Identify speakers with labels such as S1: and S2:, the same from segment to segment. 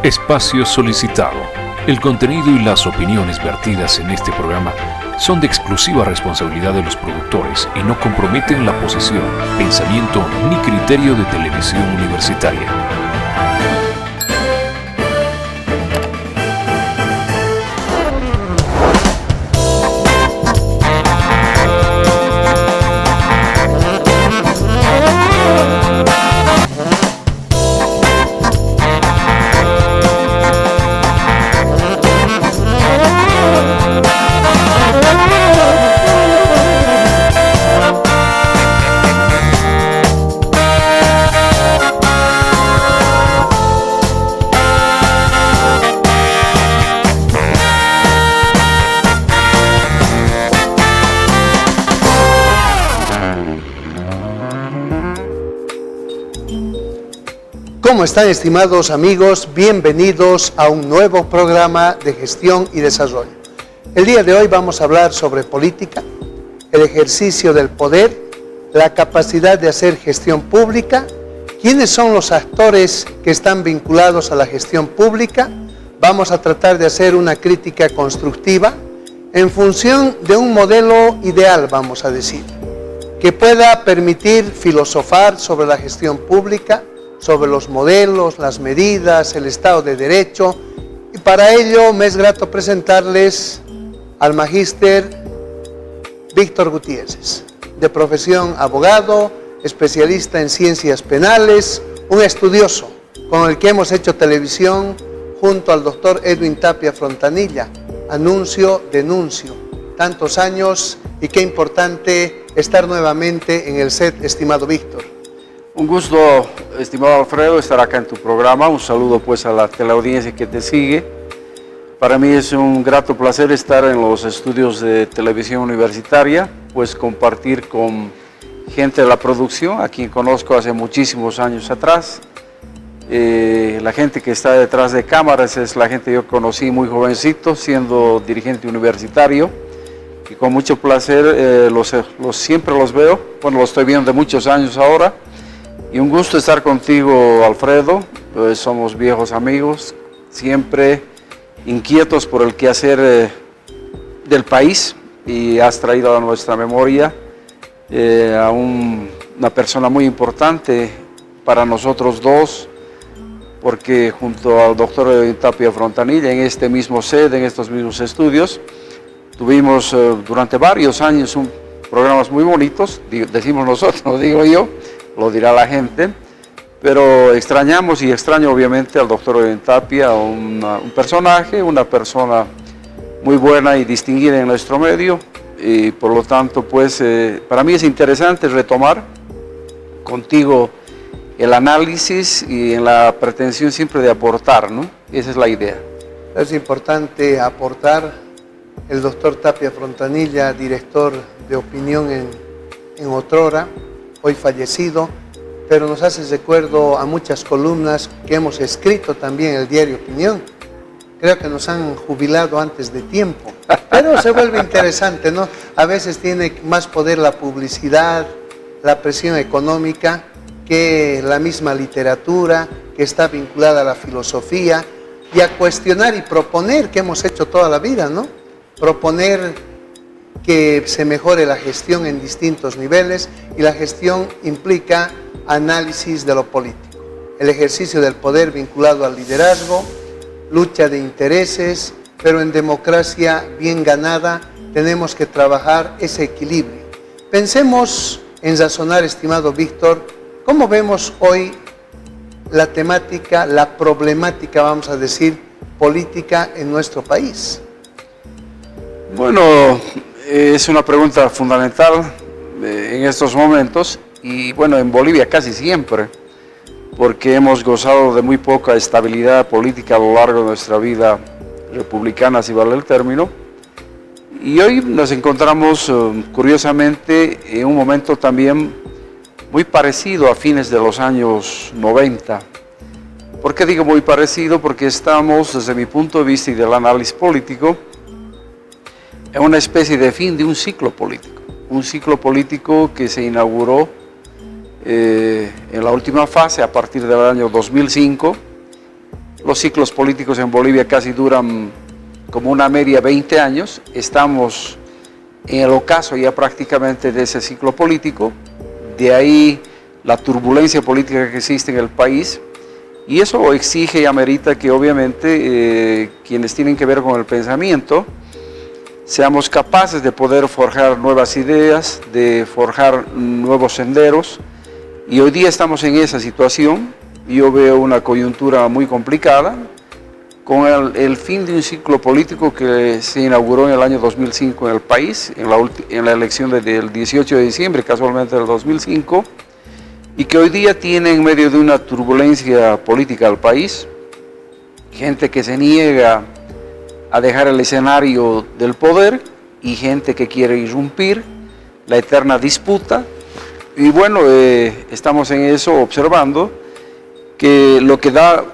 S1: Espacio solicitado. El contenido y las opiniones vertidas en este programa son de exclusiva responsabilidad de los productores y no comprometen la posición, pensamiento ni criterio de Televisión Universitaria.
S2: ¿Cómo están, estimados amigos? Bienvenidos a un nuevo programa de gestión y desarrollo. El día de hoy vamos a hablar sobre política, el ejercicio del poder, la capacidad de hacer gestión pública, quiénes son los actores que están vinculados a la gestión pública. Vamos a tratar de hacer una crítica constructiva en función de un modelo ideal, vamos a decir, que pueda permitir filosofar sobre la gestión pública, sobre los modelos, las medidas, el Estado de Derecho, y para ello me es grato presentarles al magíster Víctor Gutiérrez, de profesión abogado, especialista en ciencias penales, un estudioso con el que hemos hecho televisión junto al doctor Edwin Tapia Frontanilla, Anuncio, Denuncio, tantos años, y qué importante estar nuevamente en el set, estimado Víctor.
S3: Un gusto, estimado Alfredo, estar acá en tu programa. Un saludo pues a la teleaudiencia que te sigue. Para mí es un grato placer estar en los estudios de Televisión Universitaria, pues compartir con gente de la producción, a quien conozco hace muchísimos años atrás. La gente que está detrás de cámaras es la gente que yo conocí muy jovencito, siendo dirigente universitario. Y con mucho placer siempre los veo, bueno, los estoy viendo de muchos años ahora. Y un gusto estar contigo, Alfredo. Pues somos viejos amigos, siempre inquietos por el quehacer del país, y has traído a nuestra memoria a una persona muy importante para nosotros dos, porque junto al doctor Tapia Frontanilla, en este mismo sede, en estos mismos estudios, tuvimos durante varios años programas muy bonitos, decimos nosotros, no digo yo, lo dirá la gente, pero extrañamos y extraño obviamente al doctor Tapia, un personaje, una persona muy buena y distinguida en nuestro medio, y por lo tanto pues para mí es interesante retomar contigo el análisis y en la pretensión siempre de aportar, ¿no? Esa es la idea.
S2: Es importante aportar. El doctor Tapia Frontanilla, director de opinión en otrora, hoy fallecido, pero nos hace recuerdo a muchas columnas que hemos escrito también en el diario Opinión. Creo que nos han jubilado antes de tiempo, pero se vuelve interesante, ¿no? A veces tiene más poder la publicidad, la presión económica, que la misma literatura, que está vinculada a la filosofía, y a cuestionar y proponer, que hemos hecho toda la vida, ¿no? Proponer que se mejore la gestión en distintos niveles, y la gestión implica análisis de lo político, el ejercicio del poder vinculado al liderazgo, lucha de intereses, pero en democracia bien ganada tenemos que trabajar ese equilibrio. Pensemos en razonar, estimado Víctor, ¿cómo vemos hoy la temática, la problemática, vamos a decir, política en nuestro país?
S3: Bueno, es una pregunta fundamental en estos momentos, y bueno, en Bolivia casi siempre, porque hemos gozado de muy poca estabilidad política a lo largo de nuestra vida republicana, si vale el término, y hoy nos encontramos curiosamente en un momento también muy parecido a fines de los años 90. ¿Por qué digo muy parecido? Porque estamos, desde mi punto de vista y del análisis político, en una especie de fin de un ciclo político que se inauguró en la última fase a partir del año 2005. los ciclos políticos en Bolivia casi duran como una media 20 años. Estamos en el ocaso ya prácticamente de ese ciclo político, de ahí la turbulencia política que existe en el país, y eso exige y amerita que obviamente quienes tienen que ver con el pensamiento seamos capaces de poder forjar nuevas ideas, de forjar nuevos senderos, y hoy día estamos en esa situación. Yo veo una coyuntura muy complicada, con el fin de un ciclo político que se inauguró en el año 2005 en el país, en la elección del 18 de diciembre, casualmente del 2005, y que hoy día tiene en medio de una turbulencia política al país, gente que se niega a dejar el escenario del poder y gente que quiere irrumpir, la eterna disputa. Y bueno, estamos en eso observando que lo que da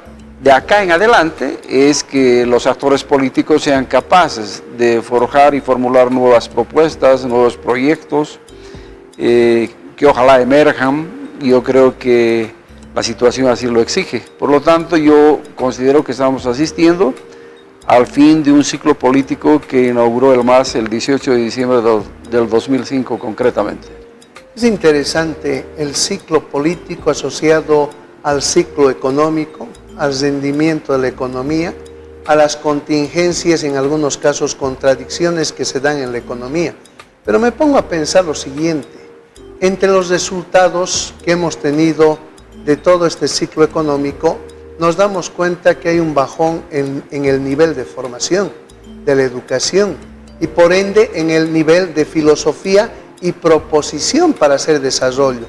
S3: de acá en adelante es que los actores políticos sean capaces de forjar y formular nuevas propuestas, nuevos proyectos, que ojalá emerjan. Yo creo que la situación así lo exige. Por lo tanto, yo considero que estamos asistiendo al fin de un ciclo político que inauguró el MAS el 18 de diciembre del 2005 concretamente.
S2: Es interesante el ciclo político asociado al ciclo económico, al rendimiento de la economía, a las contingencias, en algunos casos contradicciones que se dan en la economía. Pero me pongo a pensar lo siguiente: entre los resultados que hemos tenido de todo este ciclo económico, nos damos cuenta que hay un bajón en el nivel de formación, de la educación, y por ende en el nivel de filosofía y proposición para hacer desarrollo.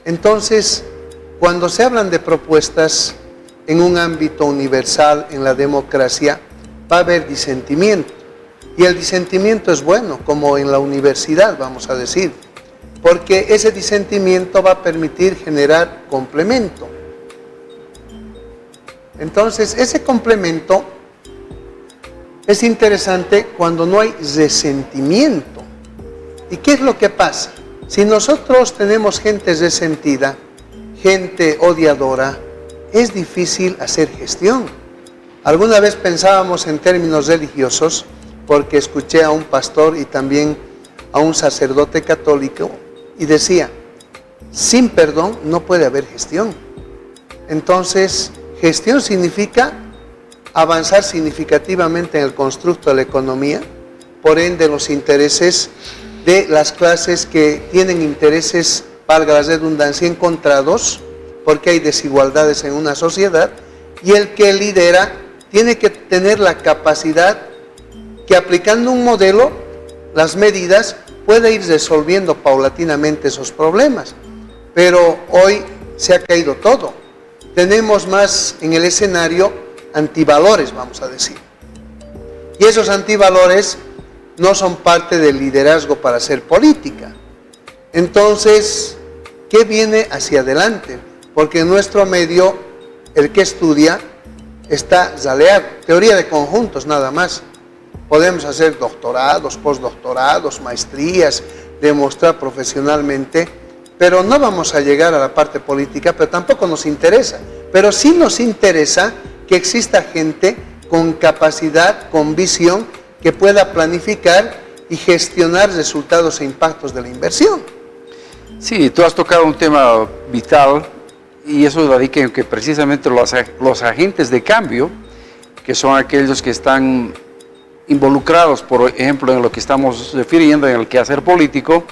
S2: Entonces, cuando se hablan de propuestas en un ámbito universal, en la democracia, va a haber disentimiento. Y el disentimiento es bueno, como en la universidad, vamos a decir, porque ese disentimiento va a permitir generar complemento. Entonces, ese complemento es interesante cuando no hay resentimiento. ¿Y qué es lo que pasa? Si nosotros tenemos gente resentida, gente odiadora, es difícil hacer gestión. Alguna vez pensábamos en términos religiosos, porque escuché a un pastor y también a un sacerdote católico, y decía, sin perdón no puede haber gestión. Entonces, gestión significa avanzar significativamente en el constructo de la economía, por ende los intereses de las clases que tienen intereses, valga la redundancia, encontrados, porque hay desigualdades en una sociedad, y el que lidera tiene que tener la capacidad que, aplicando un modelo, las medidas, puede ir resolviendo paulatinamente esos problemas. Pero hoy se ha caído todo. Tenemos más en el escenario antivalores, vamos a decir. Y esos antivalores no son parte del liderazgo para hacer política. Entonces, ¿qué viene hacia adelante? Porque en nuestro medio, el que estudia está raleado, teoría de conjuntos nada más. Podemos hacer doctorados, postdoctorados, maestrías, demostrar profesionalmente, pero no vamos a llegar a la parte política, pero tampoco nos interesa. Pero sí nos interesa que exista gente con capacidad, con visión, que pueda planificar y gestionar resultados e impactos de la inversión.
S3: Sí, tú has tocado un tema vital, y eso radica en que precisamente los agentes de cambio, que son aquellos que están involucrados, por ejemplo, en lo que estamos refiriendo, en el quehacer político,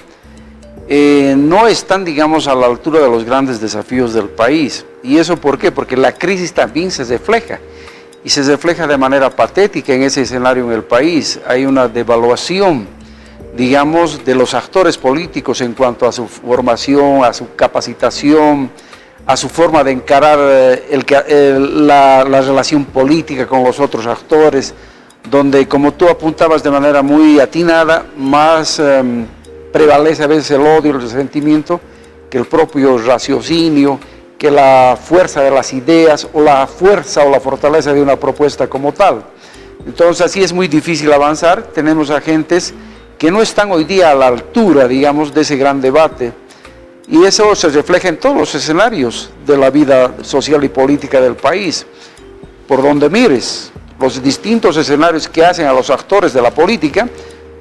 S3: no están, digamos, a la altura de los grandes desafíos del país. ¿Y eso por qué? Porque la crisis también se refleja, y se refleja de manera patética en ese escenario en el país. Hay una devaluación, digamos, de los actores políticos en cuanto a su formación, a su capacitación, a su forma de encarar la relación política con los otros actores, donde, como tú apuntabas de manera muy atinada, más prevalece a veces el odio, el resentimiento, que el propio raciocinio, que la fuerza de las ideas, o la fuerza o la fortaleza de una propuesta como tal. Entonces, así es muy difícil avanzar. Tenemos agentes que no están hoy día a la altura, digamos, de ese gran debate, y eso se refleja en todos los escenarios de la vida social y política del país. por donde mires, los distintos escenarios que hacen a los actores de la política,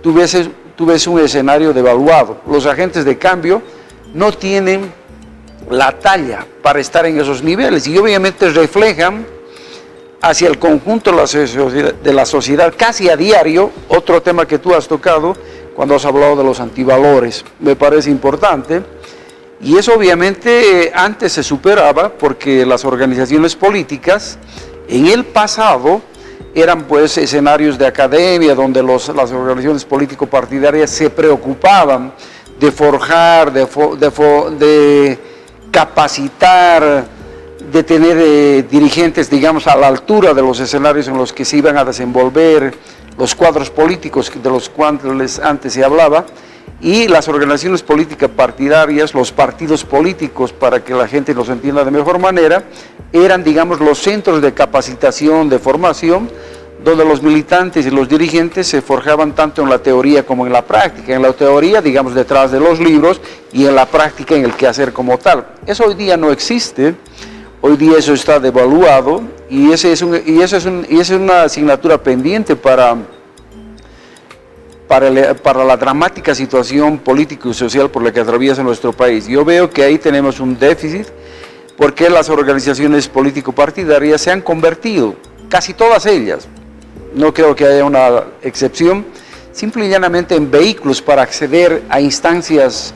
S3: tú ves un escenario devaluado. Los agentes de cambio no tienen la talla para estar en esos niveles y obviamente reflejan hacia el conjunto de la sociedad casi a diario. Otro tema que tú has tocado cuando has hablado de los antivalores, me parece importante, y eso obviamente antes se superaba porque las organizaciones políticas en el pasado eran pues escenarios de academia donde las organizaciones político-partidarias se preocupaban de forjar, de capacitar, de tener dirigentes, digamos, a la altura de los escenarios en los que se iban a desenvolver los cuadros políticos de los cuales antes se hablaba, y las organizaciones políticas partidarias, los partidos políticos, para que la gente los entienda de mejor manera, eran, digamos, los centros de capacitación, de formación, donde los militantes y los dirigentes se forjaban tanto en la teoría como en la práctica. En la teoría, digamos, detrás de los libros, y en la práctica en el quehacer como tal. Eso hoy día no existe. Hoy día eso está devaluado y esa es una asignatura pendiente para la dramática situación política y social por la que atraviesa nuestro país. Yo veo que ahí tenemos un déficit porque las organizaciones político-partidarias se han convertido, casi todas ellas, no creo que haya una excepción, simple y llanamente en vehículos para acceder a instancias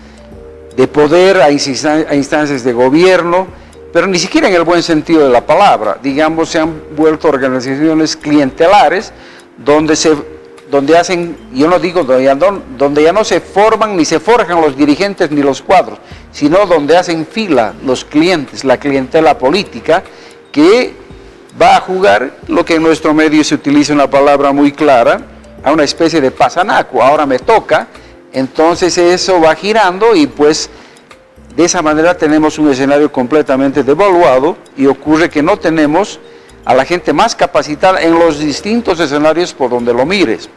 S3: de poder, a instancias de gobierno, pero ni siquiera en el buen sentido de la palabra. Digamos, se han vuelto organizaciones clientelares donde hacen, yo no digo donde ya no se forman ni se forjan los dirigentes ni los cuadros, sino donde hacen fila los clientes, la clientela política, que va a jugar lo que en nuestro medio se utiliza una palabra muy clara, a una especie de pasanaco. Ahora me toca, entonces eso va girando y pues de esa manera tenemos un escenario completamente devaluado y ocurre que no tenemos a la gente más capacitada en los distintos escenarios por donde lo mires.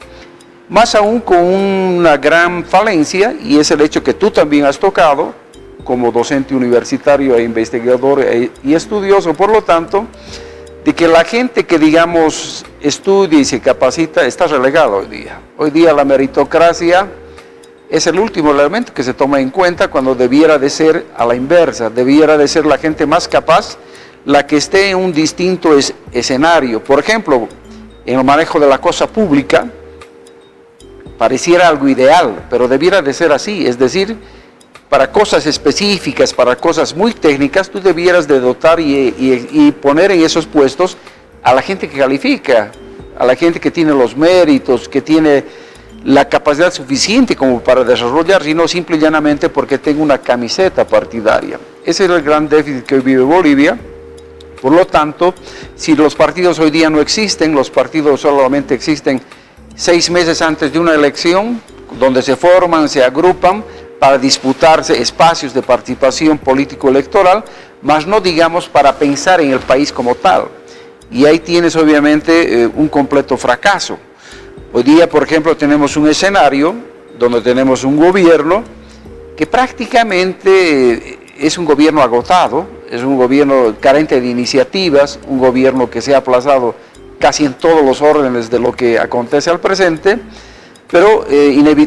S3: Más aún con una gran falencia, y es el hecho que tú también has tocado como docente universitario e investigador y estudioso, por lo tanto, de que la gente que, digamos, estudia y se capacita está relegada hoy día. Hoy día la meritocracia es el último elemento que se toma en cuenta cuando debiera de ser a la inversa, debiera de ser la gente más capaz la que esté en un distinto escenario. Por ejemplo, en el manejo de la cosa pública, pareciera algo ideal, pero debiera de ser así, es decir, para cosas específicas, para cosas muy técnicas, tú debieras de dotar y poner en esos puestos a la gente que califica, a la gente que tiene los méritos, que tiene la capacidad suficiente como para desarrollar, sino simple y llanamente porque tenga una camiseta partidaria. Ese es el gran déficit que hoy vive Bolivia. Por lo tanto, si los partidos hoy día no existen, los partidos solamente existen 6 meses antes de una elección, donde se forman, se agrupan para disputarse espacios de participación político-electoral, más no digamos para pensar en el país como tal. Y ahí tienes obviamente un completo fracaso. Hoy día, por ejemplo, tenemos un escenario donde tenemos un gobierno que prácticamente es un gobierno agotado, es un gobierno carente de iniciativas, un gobierno que se ha aplazado casi en todos los órdenes de lo que acontece al presente, pero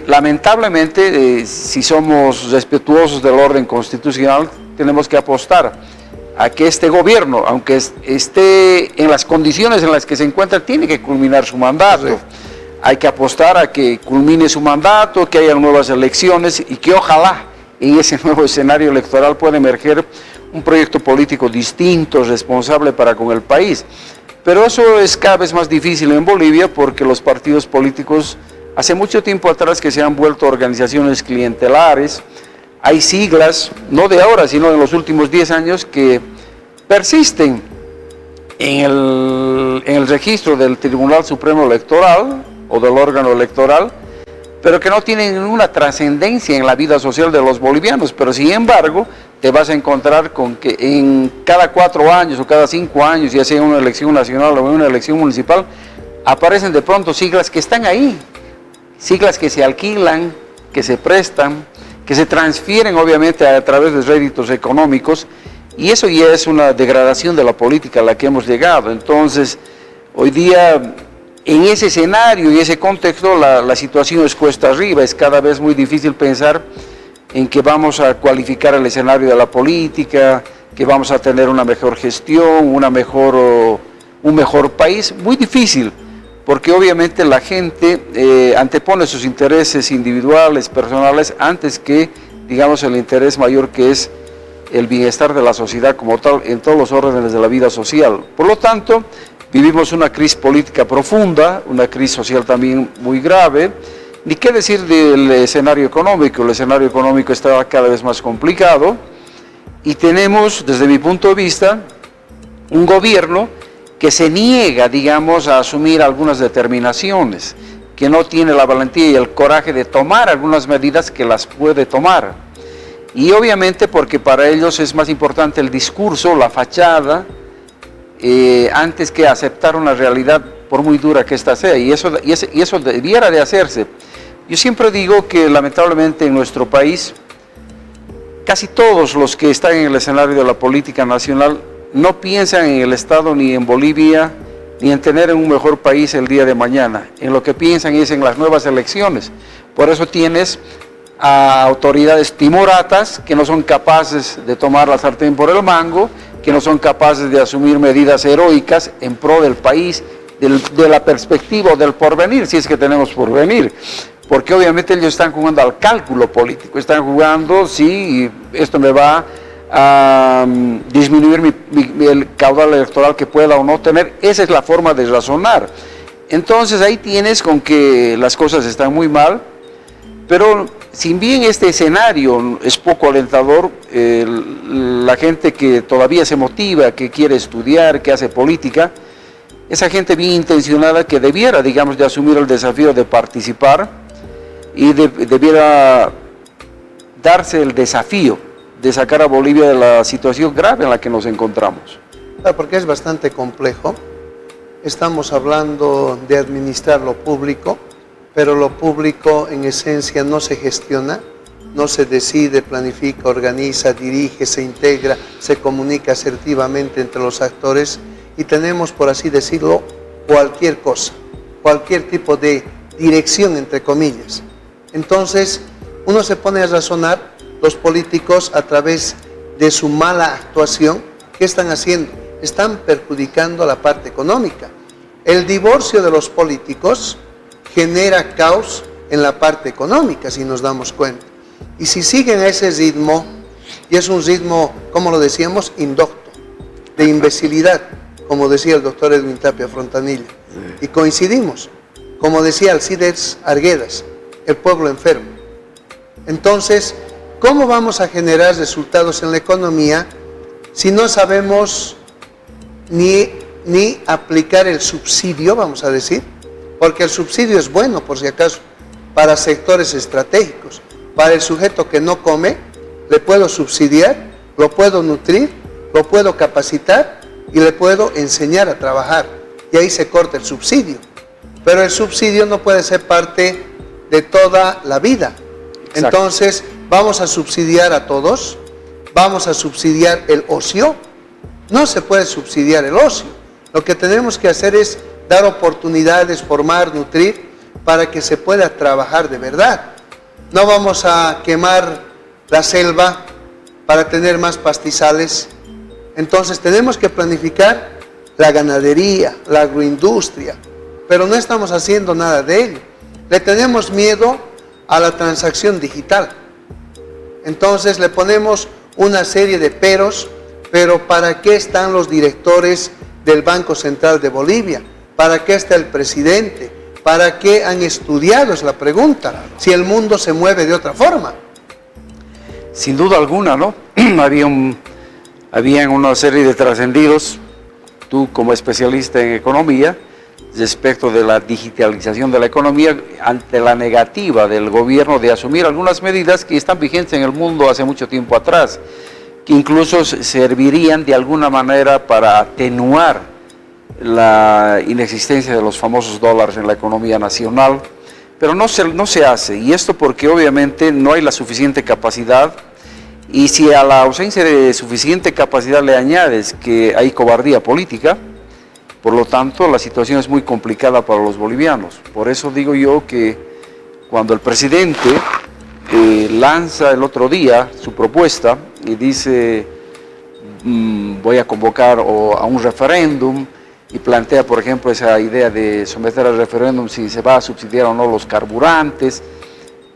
S3: lamentablemente, si somos respetuosos del orden constitucional, tenemos que apostar a que este gobierno, aunque esté en las condiciones en las que se encuentra, tiene que culminar su mandato. Sí. Hay que apostar a que culmine su mandato, que haya nuevas elecciones y que ojalá en ese nuevo escenario electoral pueda emerger un proyecto político distinto, responsable para con el país. Pero eso es cada vez más difícil en Bolivia porque los partidos políticos hace mucho tiempo atrás que se han vuelto organizaciones clientelares. Hay siglas, no de ahora, sino en los últimos 10 años, que persisten en el registro del Tribunal Supremo Electoral o del órgano electoral, pero que no tienen ninguna trascendencia en la vida social de los bolivianos. Pero sin embargo, te vas a encontrar con que en cada 4 años o cada 5 años, ya sea en una elección nacional o en una elección municipal, aparecen de pronto siglas que están ahí, siglas que se alquilan, que se prestan, que se transfieren obviamente a través de réditos económicos, Y eso ya es una degradación de la política a la que hemos llegado. Entonces, hoy día, en ese escenario y ese contexto, la situación es cuesta arriba. Es cada vez muy difícil pensar en que vamos a cualificar el escenario de la política, que vamos a tener una mejor gestión, un mejor país. Muy difícil, porque obviamente la gente antepone sus intereses individuales, personales, antes que, digamos, el interés mayor, que es el bienestar de la sociedad como tal, en todos los órdenes de la vida social. Por lo tanto, vivimos una crisis política profunda, una crisis social también muy grave. Ni qué decir del escenario económico. El escenario económico está cada vez más complicado y tenemos, desde mi punto de vista, un gobierno que se niega, digamos, a asumir algunas determinaciones, que no tiene la valentía y el coraje de tomar algunas medidas que las puede tomar. Y obviamente porque para ellos es más importante el discurso, la fachada, antes que aceptar una realidad por muy dura que ésta sea, y eso debiera de hacerse. Yo siempre digo que lamentablemente en nuestro país, casi todos los que están en el escenario de la política nacional no piensan en el Estado ni en Bolivia, ni en tener un mejor país el día de mañana. En lo que piensan es en las nuevas elecciones. Por eso tienes a autoridades timoratas que no son capaces de tomar la sartén por el mango, que no son capaces de asumir medidas heroicas en pro del país, de la perspectiva del porvenir, si es que tenemos porvenir. Porque obviamente ellos están jugando al cálculo político, están jugando, sí, esto me va a disminuir el caudal electoral que pueda o no tener. Esa es la forma de razonar. Entonces ahí tienes con que las cosas están muy mal, pero si bien este escenario es poco alentador, la gente que todavía se motiva, que quiere estudiar, que hace política, esa gente bien intencionada que debiera, digamos, de asumir el desafío de participar y debiera darse el desafío de sacar a Bolivia de la situación grave en la que nos encontramos.
S2: Claro, porque es bastante complejo. Estamos hablando de administrar lo público, pero lo público en esencia no se gestiona, no se decide, planifica, organiza, dirige, se integra, se comunica asertivamente entre los actores y tenemos, por así decirlo, cualquier cosa, cualquier tipo de dirección, entre comillas. Entonces, uno se pone a razonar, los políticos a través de su mala actuación, ¿qué están haciendo? Están perjudicando la parte económica. El divorcio de los políticos genera caos en la parte económica, si nos damos cuenta. Y si siguen a ese ritmo, y es un ritmo, como lo decíamos, indocto, de imbecilidad, como decía el doctor Edwin Tapia Frontanilla, y coincidimos, como decía Alcides Arguedas, el pueblo enfermo. Entonces, ¿cómo vamos a generar resultados en la economía si no sabemos ni aplicar el subsidio, vamos a decir? Porque el subsidio es bueno, por si acaso, para sectores estratégicos. Para el sujeto que no come, le puedo subsidiar, lo puedo nutrir, lo puedo capacitar y le puedo enseñar a trabajar. Y ahí se corta el subsidio. Pero el subsidio no puede ser parte de toda la vida. Exacto. Entonces, vamos a subsidiar a todos, vamos a subsidiar el ocio. No se puede subsidiar el ocio. Lo que tenemos que hacer es dar oportunidades, formar, nutrir, para que se pueda trabajar de verdad. No vamos a quemar la selva para tener más pastizales. Entonces tenemos que planificar la ganadería, la agroindustria, pero no estamos haciendo nada de ello. Le tenemos miedo a la transacción digital. Entonces le ponemos una serie de peros, pero ¿para qué están los directores del Banco Central de Bolivia? ¿Para qué está el presidente? ¿Para qué han estudiado? Es la pregunta, si el mundo se mueve de otra forma.
S3: Sin duda alguna, ¿no? Había una serie de trascendidos, tú como especialista en economía, respecto de la digitalización de la economía, ante la negativa del gobierno de asumir algunas medidas que están vigentes en el mundo hace mucho tiempo atrás, que incluso servirían de alguna manera para atenuar la inexistencia de los famosos dólares en la economía nacional, pero no se hace, y esto porque obviamente no hay la suficiente capacidad Y si a la ausencia de suficiente capacidad le añades que hay cobardía política, por lo tanto la situación es muy complicada para los bolivianos. Por eso digo yo que cuando el presidente lanza el otro día su propuesta y dice voy a convocar a un referéndum y plantea, por ejemplo, esa idea de someter al referéndum si se va a subsidiar o no los carburantes,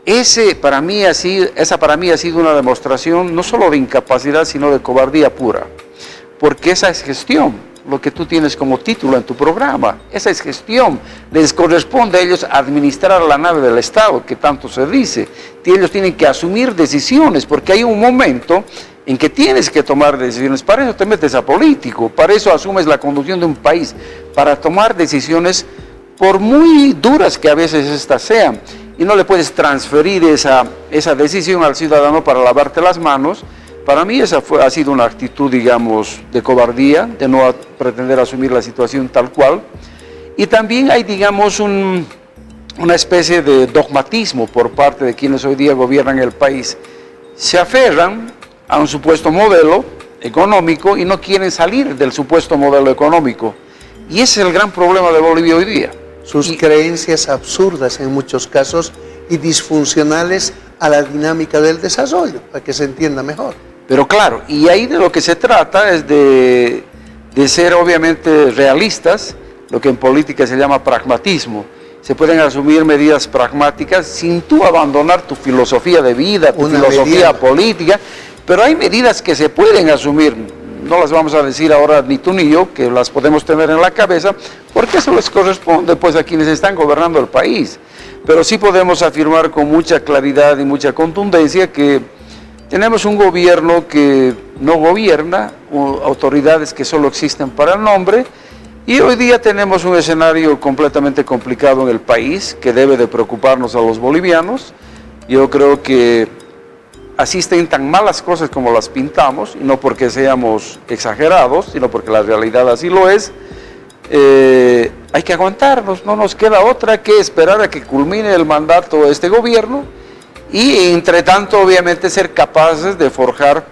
S3: esa para mí ha sido una demostración no solo de incapacidad, sino de cobardía pura, porque esa es gestión. Lo que tú tienes como título en tu programa, esa es gestión. Les corresponde a ellos administrar la nave del Estado, que tanto se dice. Y ellos tienen que asumir decisiones, porque hay un momento en que tienes que tomar decisiones. Para eso te metes a político, para eso asumes la conducción de un país, para tomar decisiones, por muy duras que a veces estas sean. Y no le puedes transferir esa decisión al ciudadano para lavarte las manos. Para mí esa ha sido una actitud, digamos, de cobardía, de no pretender asumir la situación tal cual. Y también hay, digamos, una especie de dogmatismo por parte de quienes hoy día gobiernan el país. Se aferran a un supuesto modelo económico y no quieren salir del supuesto modelo económico. Y ese es el gran problema de Bolivia hoy día.
S2: Sus creencias absurdas en muchos casos y disfuncionales a la dinámica del desarrollo, para que se entienda mejor.
S3: Pero claro, y ahí de lo que se trata es de ser obviamente realistas, lo que en política se llama pragmatismo. Se pueden asumir medidas pragmáticas sin tú abandonar tu filosofía de vida, tu filosofía política, pero hay medidas que se pueden asumir, no las vamos a decir ahora ni tú ni yo, que las podemos tener en la cabeza, porque eso les corresponde pues a quienes están gobernando el país. Pero sí podemos afirmar con mucha claridad y mucha contundencia que tenemos un gobierno que no gobierna, autoridades que solo existen para el nombre, y hoy día tenemos un escenario completamente complicado en el país que debe de preocuparnos a los bolivianos. Yo creo que asisten tan malas cosas como las pintamos, y no porque seamos exagerados, sino porque la realidad así lo es. Hay que aguantarnos, no nos queda otra que esperar a que culmine el mandato de este gobierno y entre tanto obviamente ser capaces de forjar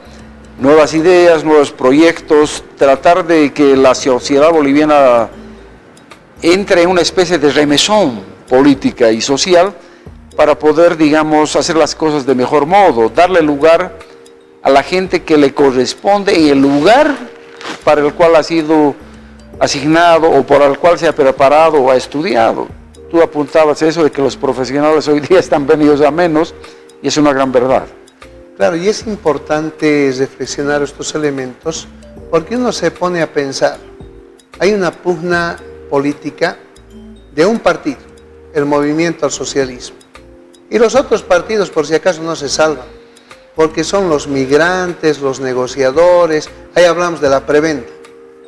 S3: nuevas ideas, nuevos proyectos, tratar de que la sociedad boliviana entre en una especie de remesón política y social para poder, digamos, hacer las cosas de mejor modo, darle lugar a la gente que le corresponde en el lugar para el cual ha sido asignado o por el cual se ha preparado o ha estudiado. Tú apuntabas eso de que los profesionales hoy día están venidos a menos, y es una gran verdad.
S2: Claro, y es importante reflexionar estos elementos porque uno se pone a pensar, hay una pugna política de un partido, el Movimiento al Socialismo, y los otros partidos por si acaso no se salvan, porque son los migrantes, los negociadores, ahí hablamos de la prebenda,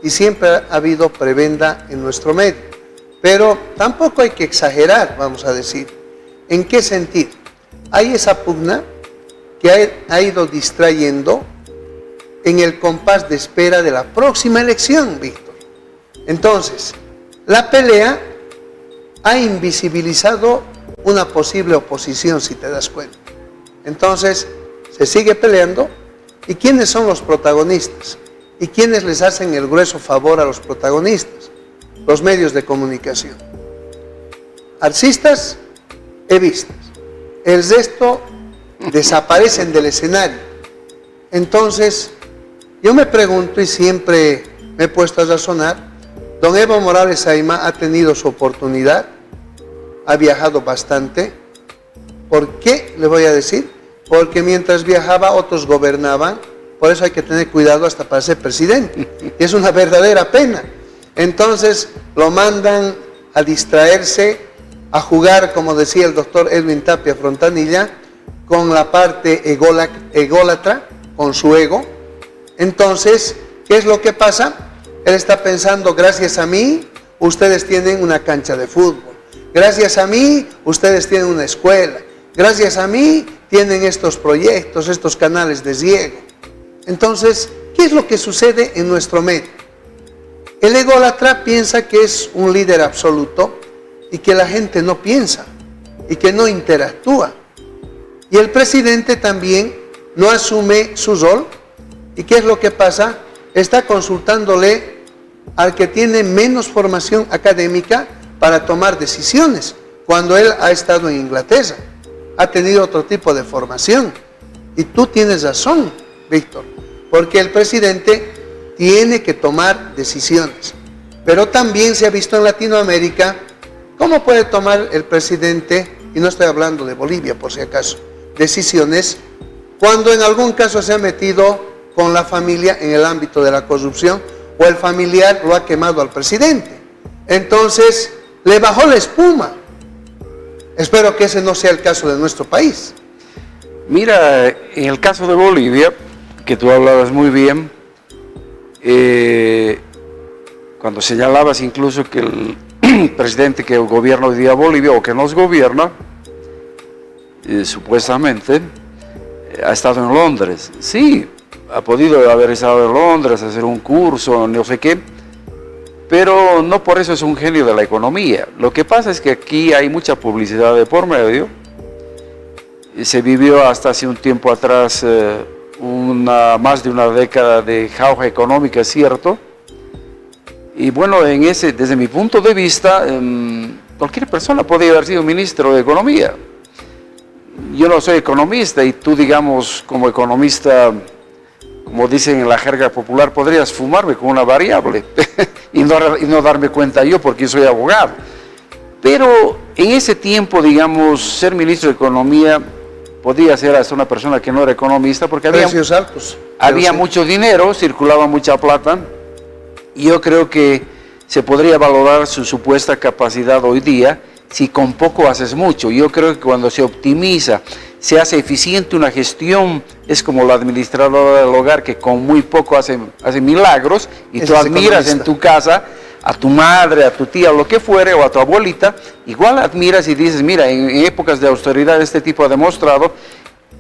S2: y siempre ha habido prebenda en nuestro medio. Pero tampoco hay que exagerar, vamos a decir. ¿En qué sentido? Hay esa pugna que ha ido distrayendo en el compás de espera de la próxima elección, Víctor. Entonces, la pelea ha invisibilizado una posible oposición, si te das cuenta. Entonces, se sigue peleando. ¿Y quiénes son los protagonistas? ¿Y quiénes les hacen el grueso favor a los protagonistas? Los medios de comunicación. Alcistas, evistas. El resto desaparecen del escenario. Entonces, yo me pregunto y siempre me he puesto a razonar, don Evo Morales Ayma ha tenido su oportunidad, ha viajado bastante. ¿Por qué? Le voy a decir, porque mientras viajaba otros gobernaban, por eso hay que tener cuidado hasta para ser presidente. Y es una verdadera pena. Entonces lo mandan a distraerse, a jugar, como decía el doctor Edwin Tapia Frontanilla, con la parte ególatra, con su ego. Entonces, ¿qué es lo que pasa? Él está pensando, gracias a mí, ustedes tienen una cancha de fútbol. Gracias a mí, ustedes tienen una escuela. Gracias a mí, tienen estos proyectos, estos canales de riego. Entonces, ¿qué es lo que sucede en nuestro medio? El ególatra piensa que es un líder absoluto y que la gente no piensa y que no interactúa. Y el presidente también no asume su rol. ¿Y qué es lo que pasa? Está consultándole al que tiene menos formación académica para tomar decisiones, cuando él ha estado en Inglaterra, ha tenido otro tipo de formación. Y tú tienes razón, Víctor, porque el presidente tiene que tomar decisiones. Pero también se ha visto en Latinoamérica cómo puede tomar el presidente, y no estoy hablando de Bolivia por si acaso, decisiones cuando en algún caso se ha metido con la familia en el ámbito de la corrupción, o el familiar lo ha quemado al presidente. Entonces, le bajó la espuma. Espero que ese no sea el caso de nuestro país.
S3: Mira, en el caso de Bolivia, que tú hablabas muy bien, cuando señalabas incluso que el presidente que gobierna hoy día Bolivia, o que nos gobierna, supuestamente, ha estado en Londres. Sí, ha podido haber estado en Londres, hacer un curso, no sé qué, pero no por eso es un genio de la economía. Lo que pasa es que aquí hay mucha publicidad de por medio. Se vivió hasta hace un tiempo atrás más de una década de jauja económica, es cierto. Y bueno, desde mi punto de vista, cualquier persona podría haber sido ministro de Economía. Yo no soy economista y tú, digamos, como economista, como dicen en la jerga popular, podrías fumarme con una variable y no darme cuenta yo porque yo soy abogado. Pero en ese tiempo, digamos, ser ministro de Economía podía ser hasta una persona que no era economista porque había mucho dinero, circulaba mucha plata, y yo creo que se podría valorar su supuesta capacidad hoy día si con poco haces mucho. Yo creo que cuando se optimiza, se hace eficiente una gestión, es como la administradora del hogar que con muy poco hace milagros, y tú admiras en tu casa a tu madre, a tu tía, o lo que fuere, o a tu abuelita, igual admiras y dices, mira, en épocas de austeridad este tipo ha demostrado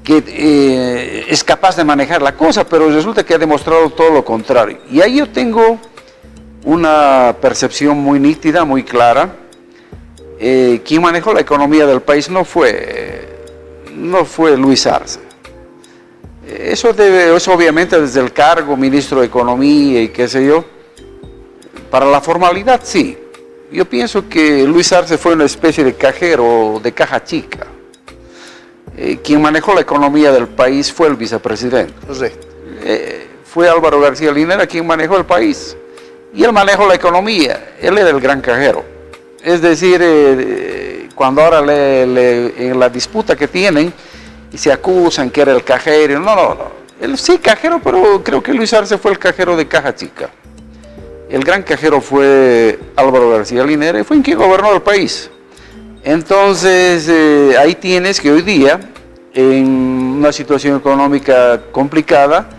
S3: que es capaz de manejar la cosa, pero resulta que ha demostrado todo lo contrario. Y ahí yo tengo una percepción muy nítida, muy clara. Quien manejó la economía del país no fue Luis Arce. Eso obviamente desde el cargo, ministro de Economía y qué sé yo. Para la formalidad, sí. Yo pienso que Luis Arce fue una especie de cajero, de caja chica. Quien manejó la economía del país fue el vicepresidente.
S2: Correcto.
S3: Fue Álvaro García Linera quien manejó el país. Y él manejó la economía. Él era el gran cajero. Es decir, cuando ahora en la disputa que tienen, y se acusan que era el cajero, no. Él sí cajero, pero creo que Luis Arce fue el cajero de caja chica. El gran cajero fue Álvaro García Linera y fue quien gobernó el país. Entonces, ahí tienes que hoy día, en una situación económica complicada,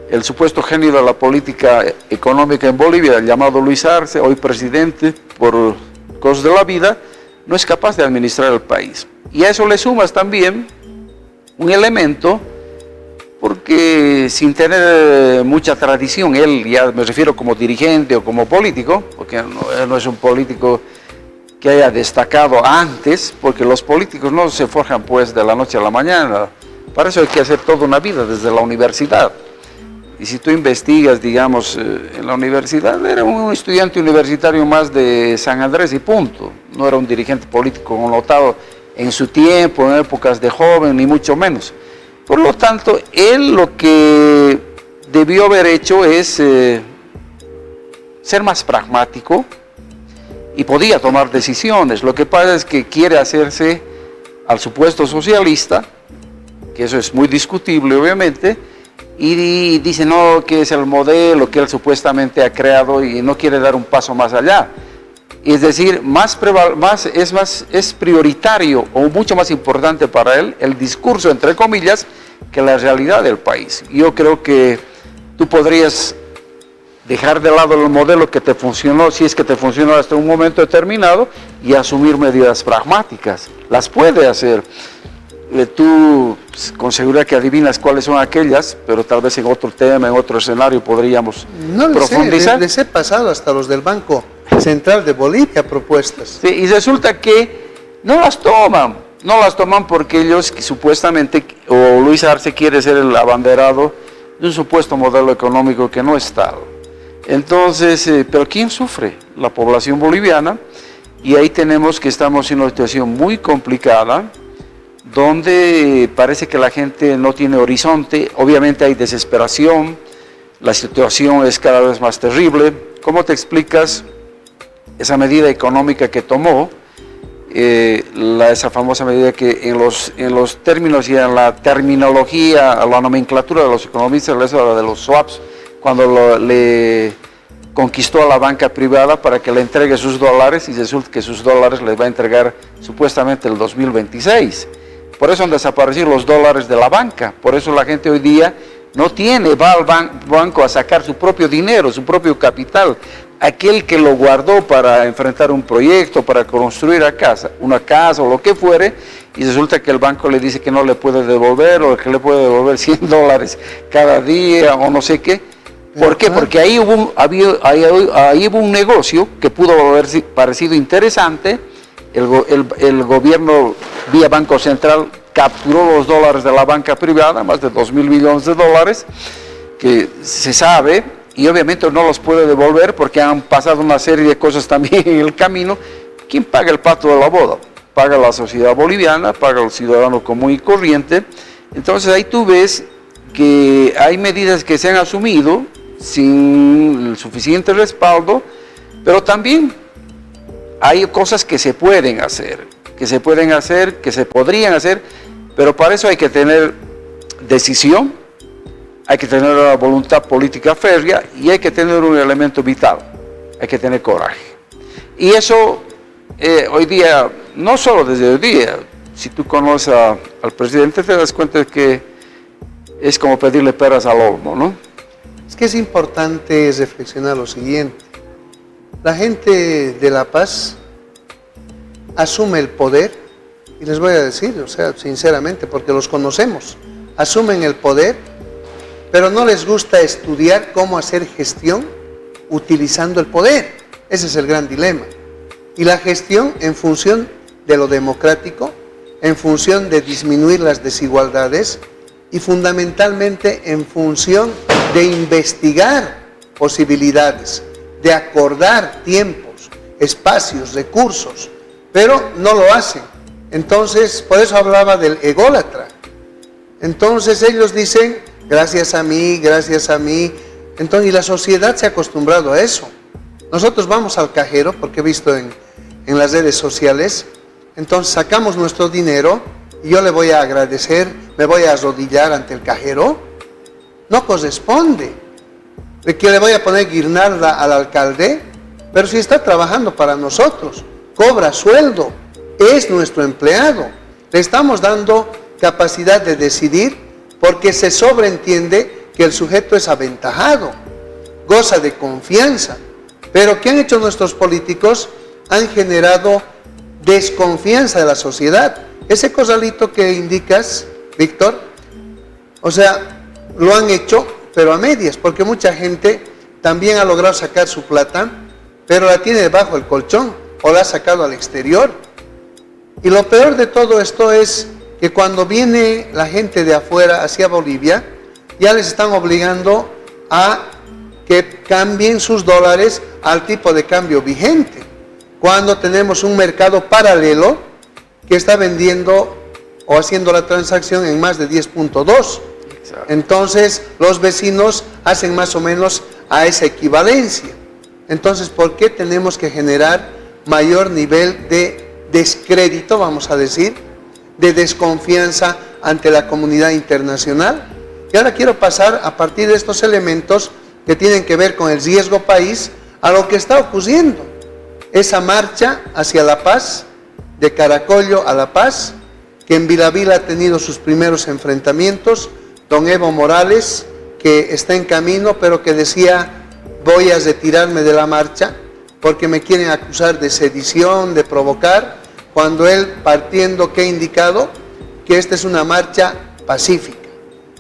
S3: el supuesto genio de la política económica en Bolivia, el llamado Luis Arce, hoy presidente por cosas de la vida, no es capaz de administrar el país. Y a eso le sumas también un elemento, porque sin tener mucha tradición, él, ya me refiero como dirigente o como político, porque él no es un político que haya destacado antes, porque los políticos no se forjan pues de la noche a la mañana, para eso hay que hacer toda una vida desde la universidad. Y si tú investigas, digamos, en la universidad, era un estudiante universitario más de San Andrés y punto, no era un dirigente político connotado en su tiempo, en épocas de joven, ni mucho menos. Por lo tanto, él lo que debió haber hecho es ser más pragmático y podía tomar decisiones. Lo que pasa es que quiere hacerse al supuesto socialista, que eso es muy discutible obviamente, y dice no, que es el modelo que él supuestamente ha creado y no quiere dar un paso más allá. Es decir, es prioritario o mucho más importante para él el discurso, entre comillas, que la realidad del país. Yo creo que tú podrías dejar de lado el modelo que te funcionó, si es que te funcionó hasta un momento determinado, y asumir medidas pragmáticas. Las puede hacer. Tú con seguridad que adivinas cuáles son aquellas, pero tal vez en otro tema, en otro escenario podríamos profundizar.
S2: Les he pasado hasta los del Banco Central de Bolivia propuestas.
S3: Sí, y resulta que no las toman, No las toman porque ellos supuestamente, o Luis Arce quiere ser el abanderado de un supuesto modelo económico que no es tal. Entonces, pero ¿quién sufre? La población boliviana, y ahí tenemos que estamos en una situación muy complicada, donde parece que la gente no tiene horizonte, obviamente hay desesperación, la situación es cada vez más terrible. ¿Cómo te explicas esa medida económica que tomó? Esa famosa medida que en los términos y en la terminología, la nomenclatura de los economistas, les habla de los swaps, cuando le conquistó a la banca privada para que le entregue sus dólares, y resulta que sus dólares les va a entregar supuestamente el 2026. Por eso han desaparecido los dólares de la banca, por eso la gente hoy día no tiene, va al banco a sacar su propio dinero, su propio capital, aquel que lo guardó para enfrentar un proyecto, para construir una casa o lo que fuere, y resulta que el banco le dice que no le puede devolver, o que le puede devolver 100 dólares cada día, o no sé qué. ¿Por qué? Porque ahí hubo un negocio que pudo haber parecido interesante. El gobierno, vía Banco Central, capturó los dólares de la banca privada, más de 2.000 millones de dólares, que se sabe, y obviamente no los puede devolver porque han pasado una serie de cosas también en el camino. ¿Quién paga el pato de la boda? Paga la sociedad boliviana, paga el ciudadano común y corriente. Entonces ahí tú ves que hay medidas que se han asumido sin el suficiente respaldo, pero también hay cosas que se pueden hacer, que se podrían hacer, pero para eso hay que tener decisión, hay que tener una voluntad política férrea, y hay que tener un elemento vital, hay que tener coraje. Y eso hoy día, no solo desde hoy día, si tú conoces al presidente te das cuenta de que es como pedirle peras al olmo, ¿no?
S2: Es que es importante reflexionar lo siguiente. La gente de La Paz asume el poder, y les voy a decir, o sea, sinceramente, porque los conocemos, asumen el poder, pero no les gusta estudiar cómo hacer gestión utilizando el poder. Ese es el gran dilema. Y la gestión en función de lo democrático, en función de disminuir las desigualdades, y fundamentalmente en función de investigar posibilidades, de acordar tiempos, espacios, recursos, pero no lo hacen. Entonces, por eso hablaba del ególatra. Entonces ellos dicen, gracias a mí, entonces, y la sociedad se ha acostumbrado a eso. Nosotros vamos al cajero, porque he visto en las redes sociales, entonces sacamos nuestro dinero, y yo le voy a agradecer, me voy a arrodillar ante el cajero. No corresponde. ¿De que le voy a poner guirnalda al alcalde? Pero si está trabajando para nosotros, cobra sueldo, es nuestro empleado. Le estamos dando capacidad de decidir, porque se sobreentiende que el sujeto es aventajado, goza de confianza. Pero ¿qué han hecho nuestros políticos? Han generado desconfianza de la sociedad. Ese corralito que indicas, Víctor, o sea, lo han hecho, pero a medias, porque mucha gente también ha logrado sacar su plata, pero la tiene debajo del colchón, o la ha sacado al exterior. Y lo peor de todo esto es que cuando viene la gente de afuera hacia Bolivia, ya les están obligando a que cambien sus dólares al tipo de cambio vigente, cuando tenemos un mercado paralelo que está vendiendo o haciendo la transacción en más de 10.2. Entonces los vecinos hacen más o menos a esa equivalencia. Entonces, ¿por qué tenemos que generar mayor nivel de descrédito, vamos a decir, de desconfianza ante la comunidad internacional? Y ahora quiero pasar, a partir de estos elementos que tienen que ver con el riesgo país, a lo que está ocurriendo. Esa marcha hacia La Paz, de Caracollo a La Paz, que en Vilavila ha tenido sus primeros enfrentamientos. Don Evo Morales, que está en camino, pero que decía, voy a retirarme de la marcha porque me quieren acusar de sedición, de provocar, cuando él, partiendo, ¿qué ha indicado? Que esta es una marcha pacífica.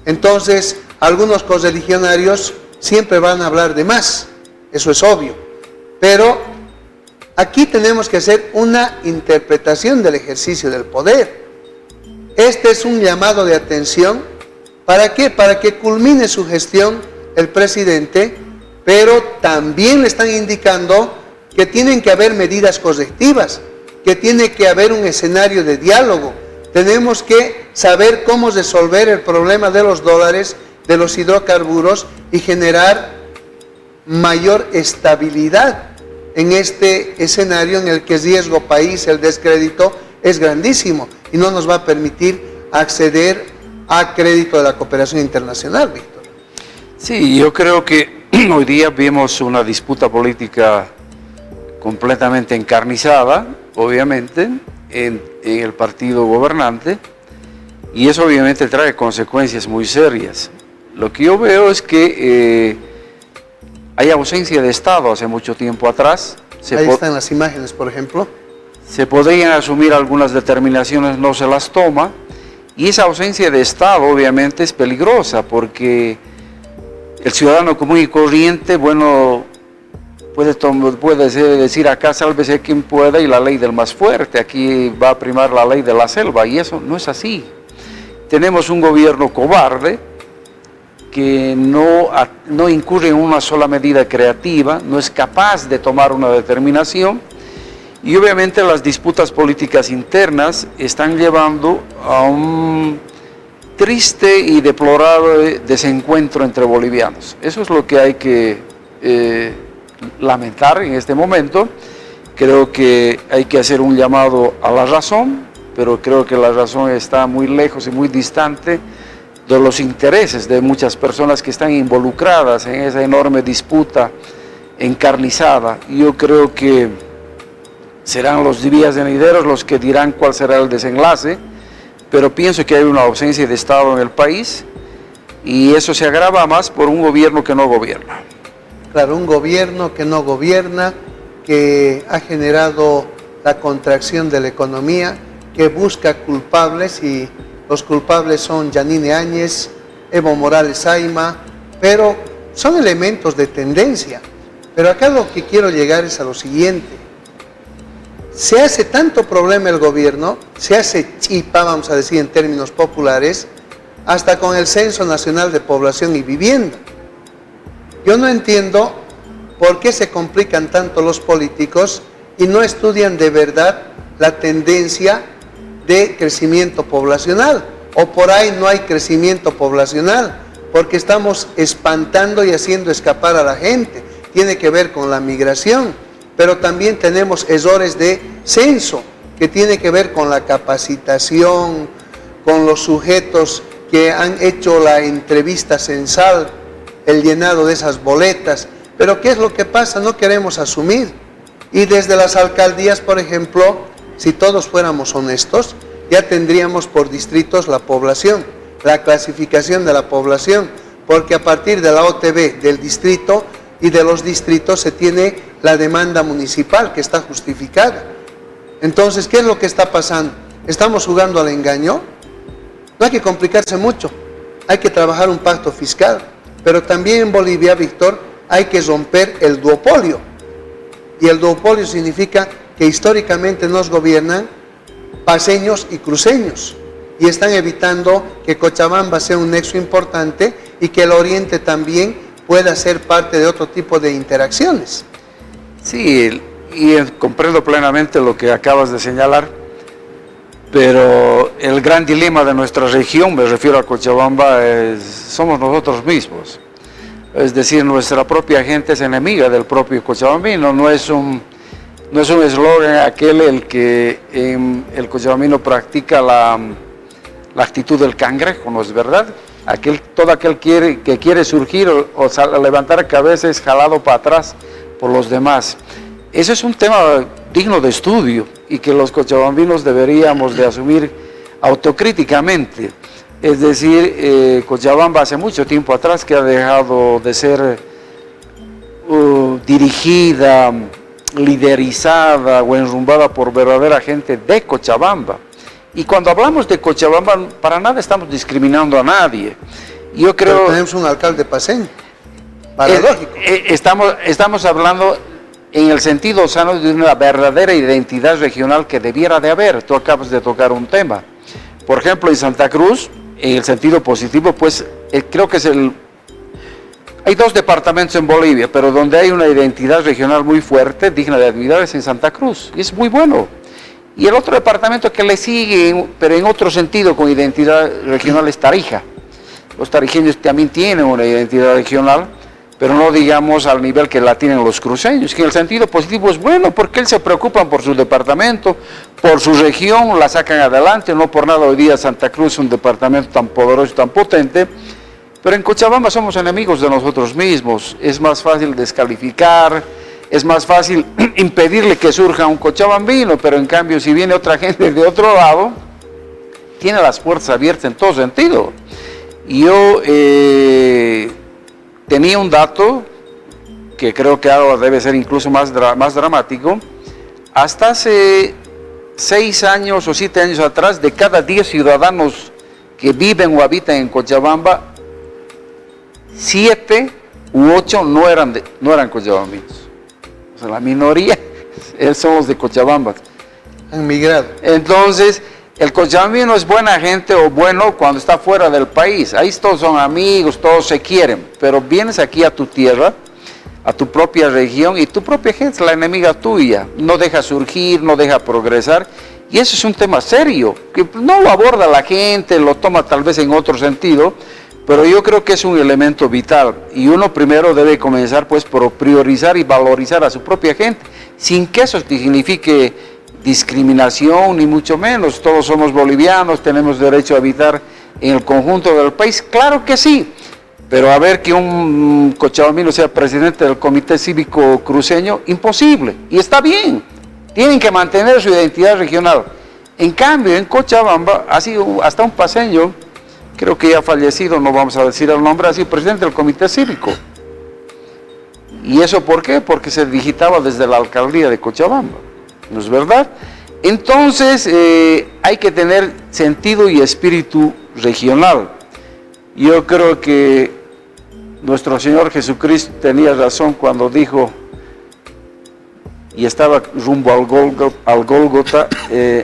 S2: Entonces, algunos correligionarios siempre van a hablar de más, eso es obvio, pero aquí tenemos que hacer una interpretación del ejercicio del poder. Este es un llamado de atención. ¿Para qué? Para que culmine su gestión el presidente, pero también le están indicando que tienen que haber medidas correctivas, que tiene que haber un escenario de diálogo. Tenemos que saber cómo resolver el problema de los dólares, de los hidrocarburos y generar mayor estabilidad en este escenario en el que el riesgo país, el descrédito, es grandísimo y no nos va a permitir acceder a crédito de la cooperación internacional, Víctor.
S3: Sí, yo creo que hoy día vemos una disputa política completamente encarnizada, obviamente, en el partido gobernante, y eso obviamente trae consecuencias muy serias. Lo que yo veo es que hay ausencia de Estado hace mucho tiempo atrás.
S2: Ahí están las imágenes, por ejemplo.
S3: Se podrían asumir algunas determinaciones, no se las toma, y esa ausencia de Estado obviamente es peligrosa, porque el ciudadano común y corriente, bueno, puede decir acá sálvese quien pueda y la ley del más fuerte, aquí va a primar la ley de la selva, y eso no es así. Tenemos un gobierno cobarde que no incurre en una sola medida creativa, no es capaz de tomar una determinación, y obviamente las disputas políticas internas están llevando a un triste y deplorable desencuentro entre bolivianos. Eso es lo que hay que lamentar en este momento. Creo que hay que hacer un llamado a la razón, pero creo que la razón está muy lejos y muy distante de los intereses de muchas personas que están involucradas en esa enorme disputa encarnizada. Yo creo que serán los días venideros los que dirán cuál será el desenlace, pero pienso que hay una ausencia de Estado en el país y eso se agrava más por un gobierno que no gobierna.
S2: Claro, un gobierno que no gobierna, que ha generado la contracción de la economía, que busca culpables, y los culpables son Yanine Áñez, Evo Morales Ayma, pero son elementos de tendencia. Pero acá lo que quiero llegar es a lo siguiente. Se hace tanto problema el gobierno, se hace chipa, vamos a decir en términos populares, hasta con el Censo Nacional de Población y Vivienda. Yo no entiendo por qué se complican tanto los políticos y no estudian de verdad la tendencia de crecimiento poblacional, o por ahí no hay crecimiento poblacional, porque estamos espantando y haciendo escapar a la gente. Tiene que ver con la migración, pero también tenemos errores de censo, que tiene que ver con la capacitación, con los sujetos que han hecho la entrevista censal, el llenado de esas boletas. Pero ¿qué es lo que pasa? No queremos asumir. Y desde las alcaldías, por ejemplo, si todos fuéramos honestos, ya tendríamos por distritos la población, la clasificación de la población, porque a partir de la OTB del distrito y de los distritos se tiene la demanda municipal que está justificada. Entonces, ¿qué es lo que está pasando? ¿Estamos jugando al engaño? No hay que complicarse mucho, hay que trabajar un pacto fiscal, pero también en Bolivia, Víctor, hay que romper el duopolio. Y el duopolio significa que históricamente nos gobiernan paseños y cruceños, y están evitando que Cochabamba sea un nexo importante y que el oriente también pueda ser parte de otro tipo de interacciones.
S3: Sí, y comprendo plenamente lo que acabas de señalar, pero el gran dilema de nuestra región, me refiero a Cochabamba, somos nosotros mismos. Es decir, nuestra propia gente es enemiga del propio cochabambino. No es un eslogan aquel el que el cochabambino practica la actitud del cangrejo, ¿no es verdad? Todo aquel que quiere surgir o levantar cabeza es jalado para atrás por los demás. Ese es un tema digno de estudio y que los cochabambinos deberíamos de asumir autocríticamente. Es decir, Cochabamba hace mucho tiempo atrás que ha dejado de ser dirigida, liderizada o enrumbada por verdadera gente de Cochabamba. Y cuando hablamos de Cochabamba, para nada estamos discriminando a nadie. Yo creo...
S2: Pero tenemos un alcalde paseño, paradójico.
S3: Estamos hablando en el sentido sano de una verdadera identidad regional que debiera de haber. Tú acabas de tocar un tema. Por ejemplo, en Santa Cruz, en el sentido positivo, pues creo que hay 2 departamentos en Bolivia, pero donde hay una identidad regional muy fuerte, digna de admirar, es en Santa Cruz, y es muy bueno. Y el otro departamento que le sigue, pero en otro sentido, con identidad regional, es Tarija. Los tarijeños también tienen una identidad regional, pero no digamos al nivel que la tienen los cruceños, que en el sentido positivo es bueno, porque ellos se preocupan por su departamento, por su región, la sacan adelante. No por nada hoy día Santa Cruz es un departamento tan poderoso, tan potente, pero en Cochabamba somos enemigos de nosotros mismos. Es más fácil descalificar, es más fácil impedirle que surja un cochabambino, pero en cambio si viene otra gente de otro lado, tiene las puertas abiertas en todo sentido. Y yo tenía un dato que creo que ahora debe ser incluso más dramático. Hasta hace 6 años o 7 años atrás, de cada 10 ciudadanos que viven o habitan en Cochabamba, 7 u 8 no eran cochabambinos. O sea, la minoría son los de Cochabamba.
S2: Han migrado.
S3: Entonces, el cochabambino es buena gente o bueno cuando está fuera del país. Ahí todos son amigos, todos se quieren. Pero vienes aquí a tu tierra, a tu propia región, y tu propia gente es la enemiga tuya. No deja surgir, no deja progresar. Y eso es un tema serio, que no lo aborda la gente, lo toma tal vez en otro sentido, pero yo creo que es un elemento vital. Y uno primero debe comenzar pues por priorizar y valorizar a su propia gente, sin que eso signifique discriminación, ni mucho menos. Todos somos bolivianos, tenemos derecho a habitar en el conjunto del país, claro que sí, pero a ver que un cochabambino sea presidente del Comité Cívico Cruceño, imposible, y está bien, tienen que mantener su identidad regional. En cambio, en Cochabamba ha sido hasta un paseño, creo que ya fallecido, no vamos a decir el nombre, ha sido presidente del Comité Cívico. ¿Y eso por qué? Porque se digitaba desde la alcaldía de Cochabamba. ¿No es verdad? Entonces hay que tener sentido y espíritu regional. Yo creo que nuestro Señor Jesucristo tenía razón cuando dijo, y estaba rumbo al Gólgota,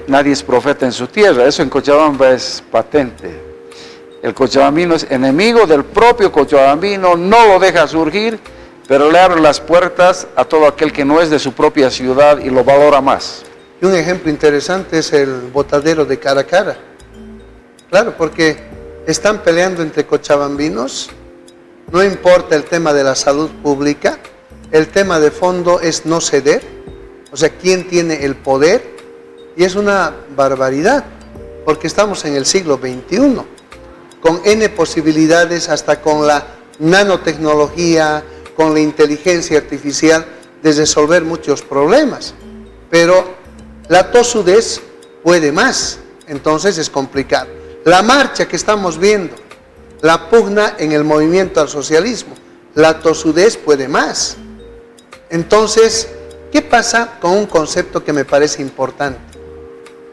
S3: nadie es profeta en su tierra. Eso en Cochabamba es patente. El cochabambino es enemigo del propio cochabambino, no lo deja surgir, pero le abre las puertas a todo aquel que no es de su propia ciudad y lo valora más.
S2: Y un ejemplo interesante es el botadero de Caracara. Claro, porque están peleando entre cochabambinos, no importa el tema de la salud pública, el tema de fondo es no ceder, o sea, quién tiene el poder, y es una barbaridad, porque estamos en el siglo XXI, con N posibilidades, hasta con la nanotecnología, con la inteligencia artificial, de resolver muchos problemas, pero la tosudez puede más, entonces es complicado. La marcha que estamos viendo, la pugna en el movimiento al socialismo, la tosudez puede más. Entonces, ¿qué pasa con un concepto que me parece importante?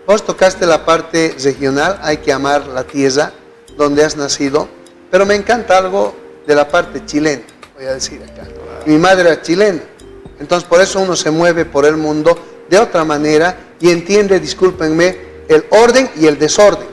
S2: Vos tocaste la parte regional, hay que amar la tierra donde has nacido, pero me encanta algo de la parte chilena, voy a decir acá. Mi madre era chilena, entonces por eso uno se mueve por el mundo de otra manera y entiende, discúlpenme, el orden y el desorden.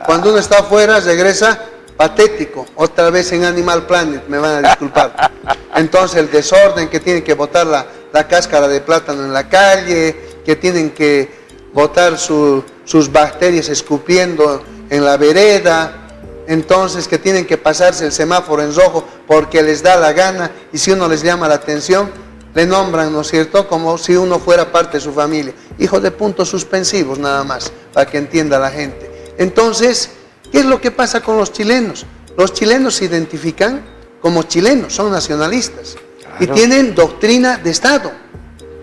S2: Cuando uno está afuera regresa patético, otra vez en Animal Planet, me van a disculpar. Entonces el desorden, que tienen que botar la cáscara de plátano en la calle, que tienen que botar sus bacterias escupiendo en la vereda, entonces que tienen que pasarse el semáforo en rojo porque les da la gana, y si uno les llama la atención, le nombran, ¿no es cierto?, como si uno fuera parte de su familia. Hijo de puntos suspensivos nada más, para que entienda la gente. Entonces, ¿qué es lo que pasa con los chilenos? Los chilenos se identifican como chilenos, son nacionalistas, claro, y tienen doctrina de Estado.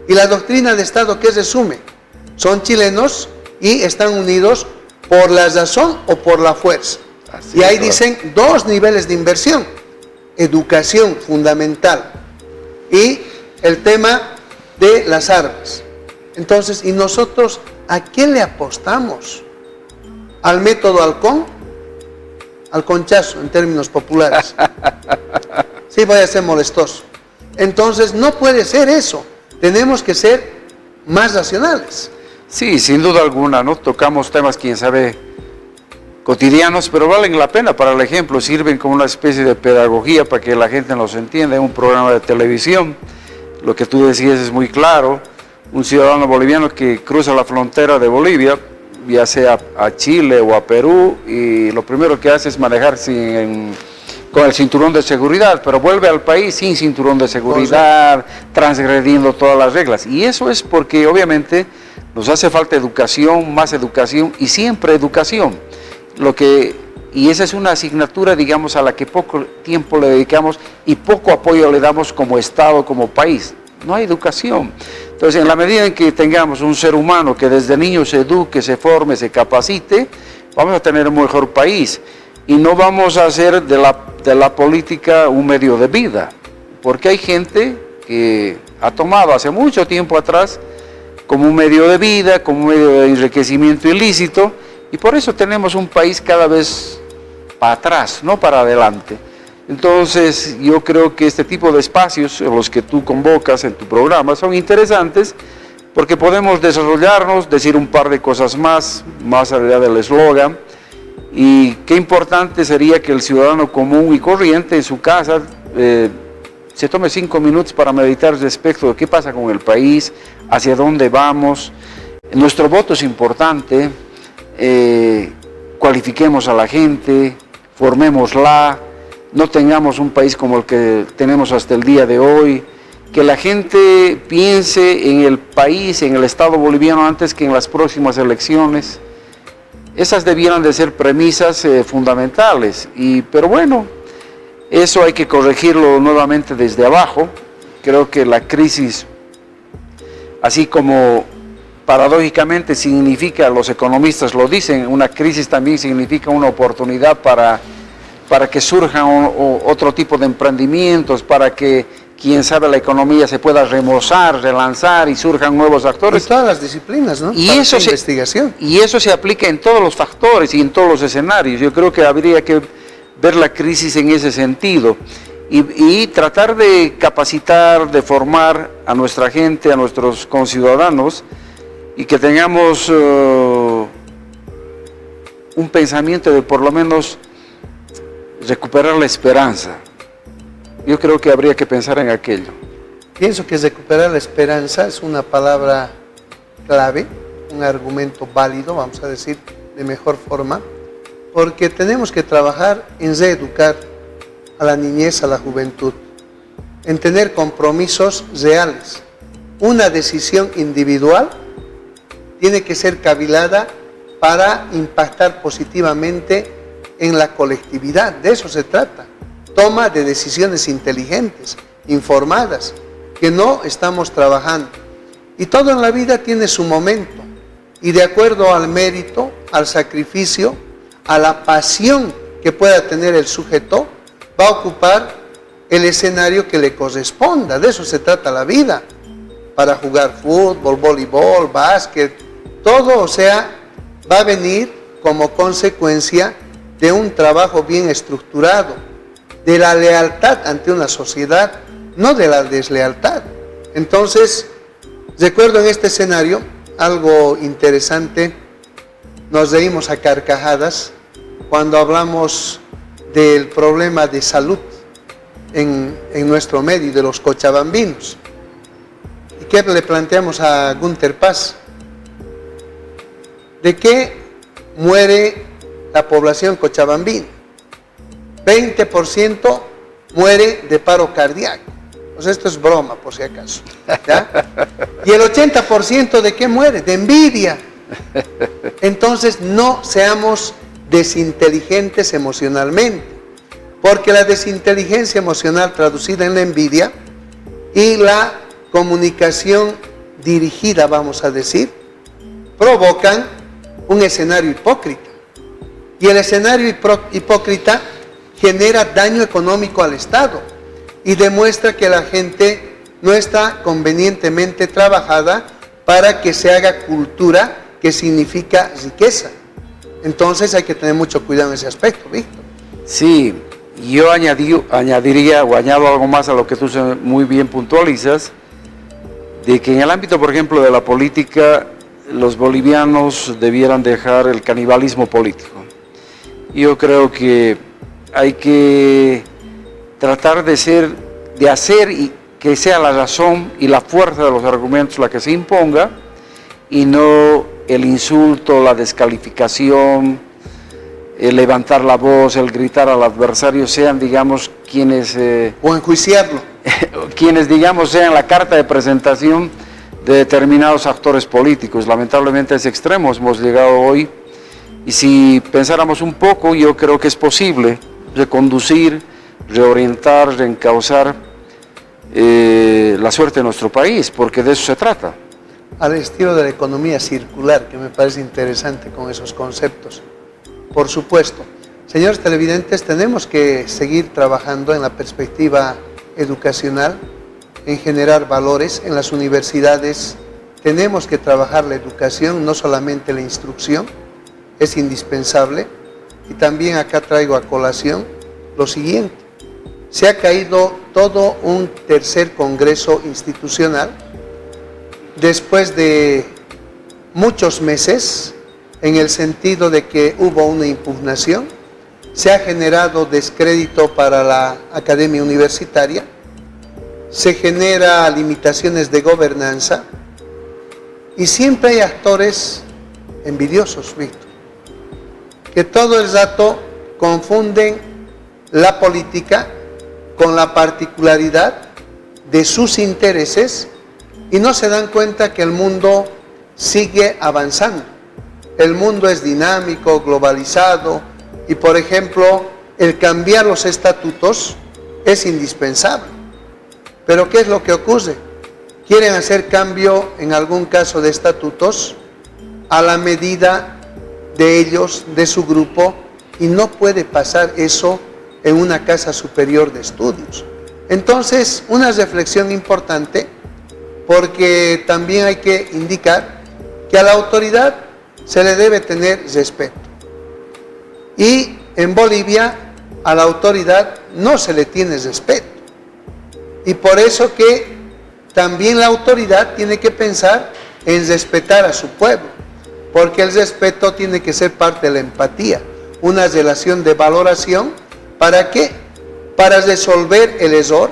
S2: Y la doctrina de Estado, ¿qué resume? Son chilenos y están unidos por la razón o por la fuerza. Así y ahí dicen 2 niveles de inversión: educación fundamental y el tema de las armas. Entonces, ¿y nosotros a qué le apostamos? ¿Al método halcón? Al conchazo, en términos populares. Sí, voy a ser molestoso. Entonces, no puede ser eso. Tenemos que ser más racionales.
S3: Sí, sin duda alguna, ¿no? Tocamos temas, quién sabe, cotidianos, pero valen la pena para el ejemplo, sirven como una especie de pedagogía para que la gente los entienda. Es un programa de televisión, lo que tú decías es muy claro, un ciudadano boliviano que cruza la frontera de Bolivia, ya sea a Chile o a Perú, y lo primero que hace es manejar con el cinturón de seguridad, pero vuelve al país sin cinturón de seguridad, transgrediendo todas las reglas. Y eso es porque obviamente nos hace falta educación, más educación y siempre educación. Y esa es una asignatura, digamos, a la que poco tiempo le dedicamos y poco apoyo le damos como Estado, como país. No hay educación. Entonces, en la medida en que tengamos un ser humano que desde niño se eduque, se forme, se capacite, vamos a tener un mejor país. Y no vamos a hacer de la política un medio de vida. Porque hay gente que ha tomado hace mucho tiempo atrás como un medio de vida, como un medio de enriquecimiento ilícito, y por eso tenemos un país cada vez para atrás, no para adelante. Entonces, yo creo que este tipo de espacios, los que tú convocas en tu programa, son interesantes porque podemos desarrollarnos, decir un par de cosas más allá del eslogan, y qué importante sería que el ciudadano común y corriente en su casa se tome 5 minutos para meditar respecto de qué pasa con el país, hacia dónde vamos. Nuestro voto es importante, cualifiquemos a la gente, formémosla, no tengamos un país como el que tenemos hasta el día de hoy, que la gente piense en el país, en el Estado boliviano antes que en las próximas elecciones. Esas debieran de ser premisas fundamentales, pero bueno, eso hay que corregirlo nuevamente desde abajo. Creo que la crisis, así como paradójicamente significa, los economistas lo dicen, una crisis también significa una oportunidad para que surjan otro tipo de emprendimientos, para que, quién sabe, la economía se pueda remozar, relanzar y surjan nuevos actores.
S2: Y todas las disciplinas, ¿no?
S3: Y
S2: eso investigación.
S3: Y eso se aplica en todos los factores y en todos los escenarios. Yo creo que habría que ver la crisis en ese sentido y tratar de capacitar, de formar a nuestra gente, a nuestros conciudadanos, y que tengamos un pensamiento de por lo menos recuperar la esperanza. Yo creo que habría que pensar en aquello.
S2: Pienso que recuperar la esperanza es una palabra clave, un argumento válido, vamos a decir, de mejor forma, porque tenemos que trabajar en reeducar a la niñez, a la juventud, en tener compromisos reales. Una decisión individual tiene que ser cavilada para impactar positivamente en la colectividad. De eso se trata. Toma de decisiones inteligentes, informadas, que no estamos trabajando. Y todo en la vida tiene su momento. Y de acuerdo al mérito, al sacrificio, a la pasión que pueda tener el sujeto, va a ocupar el escenario que le corresponda. De eso se trata la vida. Para jugar fútbol, voleibol, básquet, todo, o sea, va a venir como consecuencia de un trabajo bien estructurado, de la lealtad ante una sociedad, no de la deslealtad. Entonces, recuerdo en este escenario algo interesante, nos reímos a carcajadas cuando hablamos del problema de salud en nuestro medio, de los cochabambinos. ¿Y qué le planteamos a Gunter Paz? ¿De qué muere la población cochabambina? 20% muere de paro cardíaco. Pues esto es broma, por si acaso, ¿ya? Y el 80% ¿de qué muere? De envidia. Entonces, no seamos desinteligentes emocionalmente, porque la desinteligencia emocional traducida en la envidia y la comunicación dirigida, vamos a decir, provocan un escenario hipócrita. Y el escenario hipócrita genera daño económico al Estado y demuestra que la gente no está convenientemente trabajada para que se haga cultura, que significa riqueza. Entonces hay que tener mucho cuidado en ese aspecto, Víctor.
S3: Sí, yo añadiría o añado algo más a lo que tú muy bien puntualizas, de que en el ámbito, por ejemplo, de la política, los bolivianos debieran dejar el canibalismo político. Yo creo que hay que tratar de hacer y que sea la razón y la fuerza de los argumentos la que se imponga, y no el insulto, la descalificación, el levantar la voz, el gritar al adversario, sean, digamos, quienes...
S2: o enjuiciarlo.
S3: quienes, digamos, sean la carta de presentación de determinados actores políticos. Lamentablemente a ese extremo hemos llegado hoy, y si pensáramos un poco, yo creo que es posible reconducir, reorientar, reencauzar la suerte de nuestro país, porque de eso se trata.
S2: Al estilo de la economía circular, que me parece interesante con esos conceptos. Por supuesto, señores televidentes, tenemos que seguir trabajando en la perspectiva educacional, en generar valores en las universidades. Tenemos que trabajar la educación, no solamente la instrucción, es indispensable. Y también acá traigo a colación lo siguiente: se ha caído todo un tercer congreso institucional después de muchos meses, en el sentido de que hubo una impugnación, se ha generado descrédito para la academia universitaria, se genera limitaciones de gobernanza, y siempre hay actores envidiosos, Víctor, que todo el rato confunden la política con la particularidad de sus intereses y no se dan cuenta que el mundo sigue avanzando. El mundo es dinámico, globalizado, y por ejemplo, el cambiar los estatutos es indispensable. Pero ¿qué es lo que ocurre? Quieren hacer cambio en algún caso de estatutos a la medida de ellos, de su grupo, y no puede pasar eso en una casa superior de estudios. Entonces, una reflexión importante, porque también hay que indicar que a la autoridad se le debe tener respeto. Y en Bolivia a la autoridad no se le tiene respeto. Y por eso que también la autoridad tiene que pensar en respetar a su pueblo, porque el respeto tiene que ser parte de la empatía, una relación de valoración. ¿Para qué? Para resolver el error,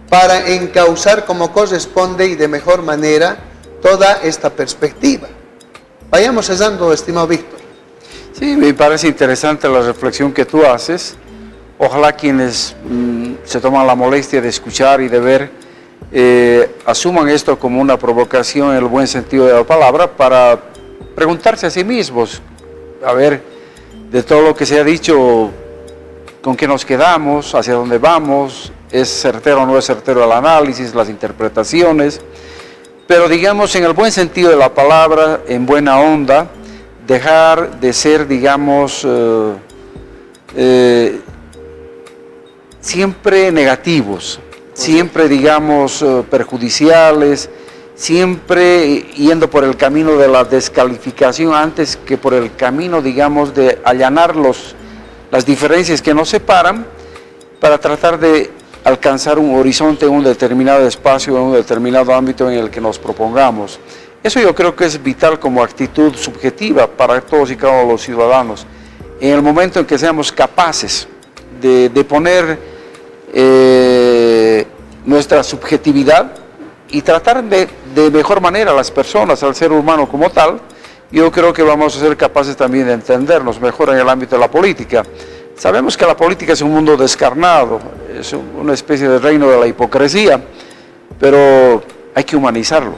S2: para encauzar como corresponde y de mejor manera toda esta perspectiva. Vayamos cesando, estimado Víctor.
S3: Sí, me parece interesante la reflexión que tú haces. Ojalá quienes se toman la molestia de escuchar y de ver asuman esto como una provocación en el buen sentido de la palabra, para preguntarse a sí mismos, a ver, de todo lo que se ha dicho, ¿con qué nos quedamos? ¿Hacia dónde vamos? ¿Es certero o no es certero el análisis, las interpretaciones? Pero digamos, en el buen sentido de la palabra, en buena onda, dejar de ser, digamos, siempre negativos, siempre, digamos, perjudiciales, siempre yendo por el camino de la descalificación antes que por el camino, digamos, de allanar las diferencias que nos separan, para tratar de alcanzar un horizonte en un determinado espacio, en un determinado ámbito en el que nos propongamos. Eso yo creo que es vital como actitud subjetiva para todos y cada uno de los ciudadanos. En el momento en que seamos capaces de poner nuestra subjetividad y tratar de mejor manera a las personas, al ser humano como tal, yo creo que vamos a ser capaces también de entendernos mejor en el ámbito de la política. Sabemos que la política es un mundo descarnado, es una especie de reino de la hipocresía, pero hay que humanizarlo.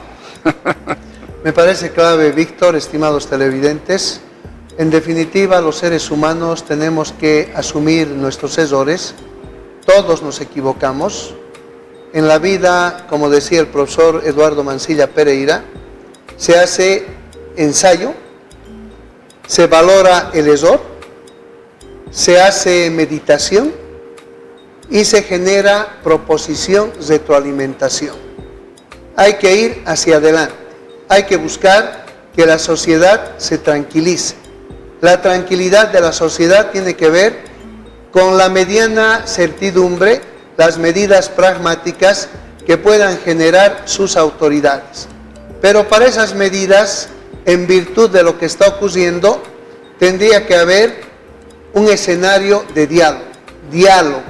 S2: Me parece clave, Víctor, estimados televidentes. En definitiva, los seres humanos tenemos que asumir nuestros errores. Todos nos equivocamos. En la vida, como decía el profesor Eduardo Mancilla Pereira, se hace ensayo, se valora el error, se hace meditación y se genera proposición, retroalimentación. Hay que ir hacia adelante, hay que buscar que la sociedad se tranquilice. La tranquilidad de la sociedad tiene que ver con la mediana certidumbre, las medidas pragmáticas que puedan generar sus autoridades. Pero para esas medidas, en virtud de lo que está ocurriendo, tendría que haber un escenario de diálogo,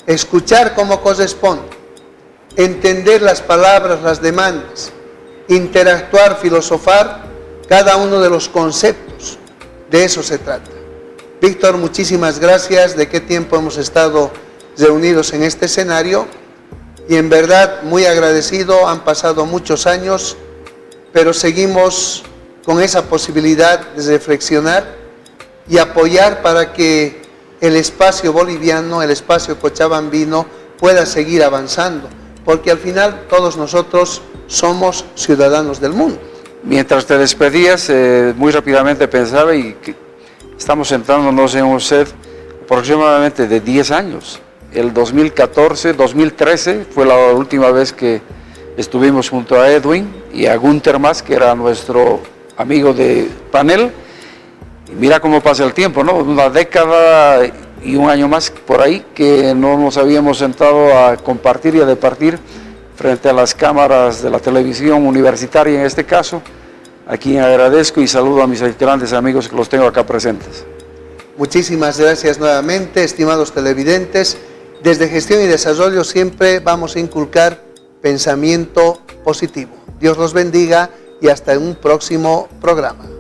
S2: escuchar como corresponde, entender las palabras, las demandas, interactuar, filosofar cada uno de los conceptos. De eso se trata. Víctor, muchísimas gracias. ¿De qué tiempo hemos estado reunidos en este escenario? Y en verdad muy agradecido, han pasado muchos años, pero seguimos con esa posibilidad de reflexionar y apoyar para que el espacio boliviano, el espacio cochabambino pueda seguir avanzando, porque al final todos nosotros somos ciudadanos del mundo.
S3: Mientras te despedías, muy rápidamente pensaba y que estamos sentándonos en un set aproximadamente de 10 años. El 2014, 2013 fue la última vez que estuvimos junto a Edwin y a Gunther Mas, que era nuestro amigo de panel. Y mira cómo pasa el tiempo, ¿no? Una década y un año más por ahí que no nos habíamos sentado a compartir y a departir frente a las cámaras de la televisión universitaria en este caso, a quien agradezco y saludo a mis grandes amigos que los tengo acá presentes.
S2: Muchísimas gracias nuevamente, estimados televidentes. Desde Gestión y Desarrollo siempre vamos a inculcar pensamiento positivo. Dios los bendiga y hasta un próximo programa.